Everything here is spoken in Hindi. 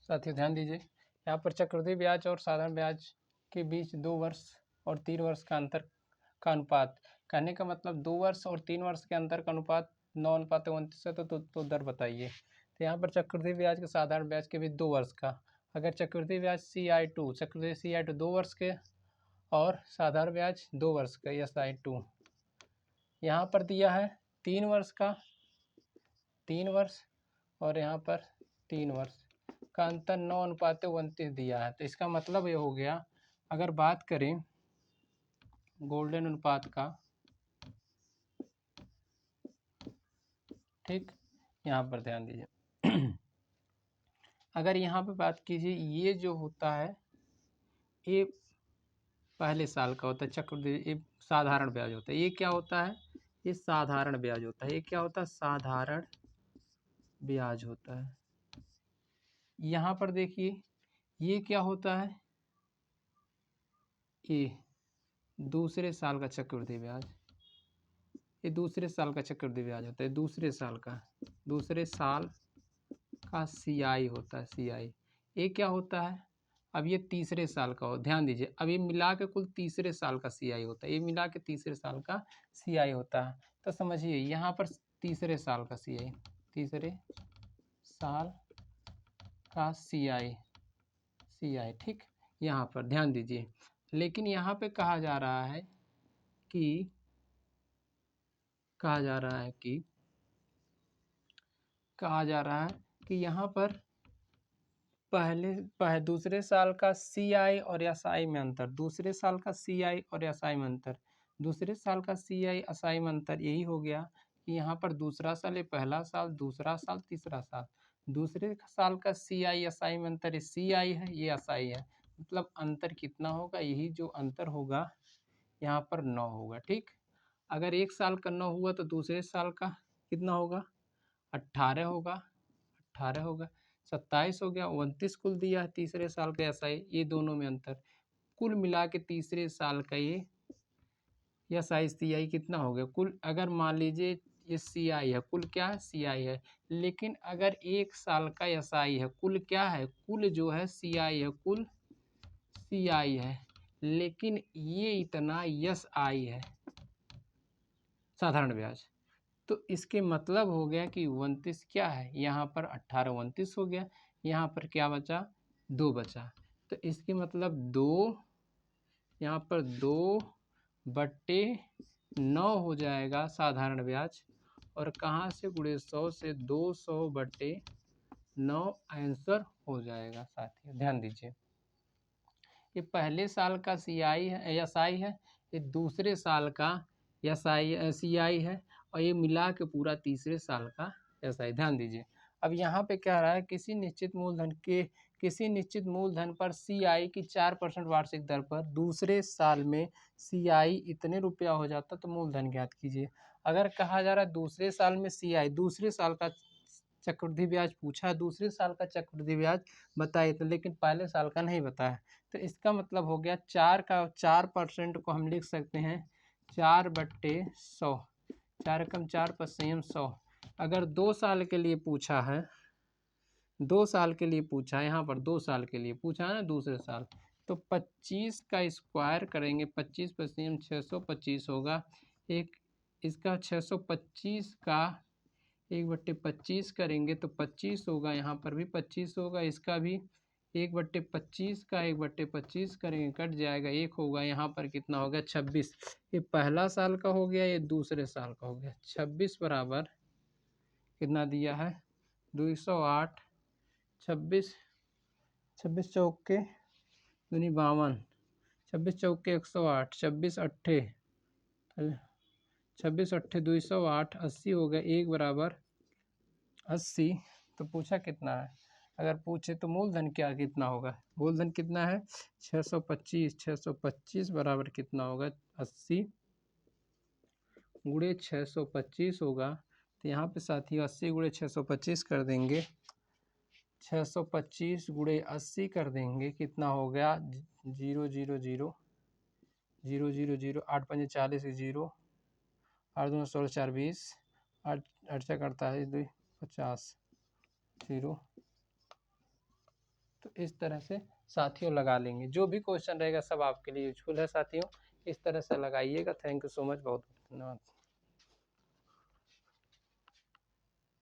साथियों ध्यान दीजिए, यहाँ पर चक्रवृद्धि ब्याज और साधारण ब्याज के बीच 2 वर्ष और 3 वर्ष का अंतर का अनुपात। कहने का मतलब 2 वर्ष और 3 वर्ष के अंतर का अनुपात 9:29 है। तो दर बताइए। तो यहाँ पर चक्रवृद्धि ब्याज के साधारण ब्याज के बीच 2 वर्ष का, अगर चक्रवृद्धि ब्याज CI2 चक्रवृद्धि CI2 2 वर्ष के और साधारण ब्याज 2 वर्ष का SI2, यहाँ पर दिया है 3 वर्ष का 3 वर्ष और यहाँ पर 3 वर्ष का अंतर 9:29 दिया है। तो इसका मतलब ये हो गया, अगर बात करें गोल्डन अनुपात का, ठीक, यहाँ पर ध्यान दीजिए अगर यहाँ पे बात कीजिए, ये जो होता है ये पहले साल का होता है चक्रवृद्धि, ये साधारण ब्याज होता है। ये क्या होता है? ये साधारण ब्याज होता है। ये क्या होता है? साधारण ब्याज होता है। यहाँ पर देखिए ये क्या होता है? ये दूसरे साल का चक्रवृद्धि ब्याज, ये दूसरे साल का चक्रवृद्धि ब्याज होता है। दूसरे साल का CI होता है। CI ये क्या होता है? अब ये तीसरे साल का हो, ध्यान दीजिए, अब ये मिला के कुल तीसरे साल का CI होता है। ये मिला के तीसरे साल का CI होता है। तो समझिए यहाँ पर तीसरे साल का CI, तीसरे साल का CI, ठीक, यहाँ पर ध्यान दीजिए। लेकिन यहाँ पे कहा जा रहा है कि यहाँ पर दूसरे साल का CI और SI में अंतर, दूसरे साल का CI और SI में अंतर, दूसरे साल का CI SI में अंतर यही हो गया कि यहाँ पर दूसरा साल, ये पहला साल, दूसरा साल, तीसरा साल, दूसरे साल का CI SI में अंतर, ये CI है, ये SI है। मतलब अंतर कितना होगा? यही जो अंतर होगा यहाँ पर 9 होगा। ठीक, अगर एक साल का 9 हुआ तो दूसरे साल का कितना होगा? 18 होगा, 27 हो गया, 29 कुल दिया है तीसरे साल का SI। ये दोनों में अंतर कुल मिला के तीसरे साल का ये SI CI कितना हो गया कुल? अगर मान लीजिए ये CI है, कुल क्या है? CI है। लेकिन अगर एक साल का SI है, कुल क्या है? कुल जो है CI है, कुल CI है, लेकिन ये इतना SI है, साधारण ब्याज। तो इसके मतलब हो गया कि 29 क्या है? यहाँ पर 18 29 हो गया, यहाँ पर क्या बचा? 2 बचा। तो इसके मतलब 2, यहाँ पर 2/9 हो जाएगा साधारण ब्याज। और कहाँ से? गुणे 100 से 200/9 आंसर हो जाएगा। साथियों ध्यान दीजिए, ये पहले साल का CI है, SI है, ये दूसरे साल का CI है, और ये मिला के पूरा तीसरे साल का SI। ध्यान दीजिए, अब यहाँ पे क्या रहा है? किसी निश्चित मूलधन पर CI की 4% वार्षिक दर पर दूसरे साल में CI इतने रुपया हो जाता, तो मूलधन ज्ञात कीजिए। अगर कहा जा रहा है दूसरे साल में CI, दूसरे साल का चक्रवृद्धि ब्याज पूछा है, दूसरे साल का चक्रवृद्धि ब्याज बताइए, तो लेकिन पहले साल का नहीं बताया। तो इसका मतलब हो गया 4% को हम लिख सकते हैं 4/100, 4 एकम 4 × 100। अगर 2 साल के लिए पूछा है, 2 साल के लिए पूछा है, यहाँ पर 2 साल के लिए पूछा है ना, दूसरे साल, तो 25 का स्क्वायर करेंगे, 25 × 625 होगा। एक इसका 625 का 1/25 करेंगे तो 25 होगा, यहाँ पर भी 25 होगा, इसका भी 1/25 का 1/25 करेंगे, कट जाएगा, 1 होगा, यहाँ पर कितना हो गया? 26। ये पहला साल का हो गया, ये दूसरे साल का हो गया। 26 बराबर कितना दिया है? 208, 26 चौके 52, 26 चौके 108, 26 अट्ठे 208, 80 हो गया, 1 बराबर 80। तो पूछा कितना है? अगर पूछे तो मूलधन क्या कितना होगा? मूलधन कितना है? 625, 625 बराबर कितना होगा? 80 गुणे 625 होगा। तो यहाँ पे साथियों 80 गुणे 625 कर देंगे, 625 गुणे 80 कर देंगे, कितना हो गया? 0 0 0 0 0 0, 8 × 5 = 40, 0 8 2 16 4 20, 8 8 48 2 50, 0 इस तरह से साथियों लगा लेंगे। जो भी क्वेश्चन रहेगा सब आपके लिए यूजफुल है साथियों, इस तरह से लगाइएगा। थैंक यू सो मच, बहुत बहुत धन्यवाद।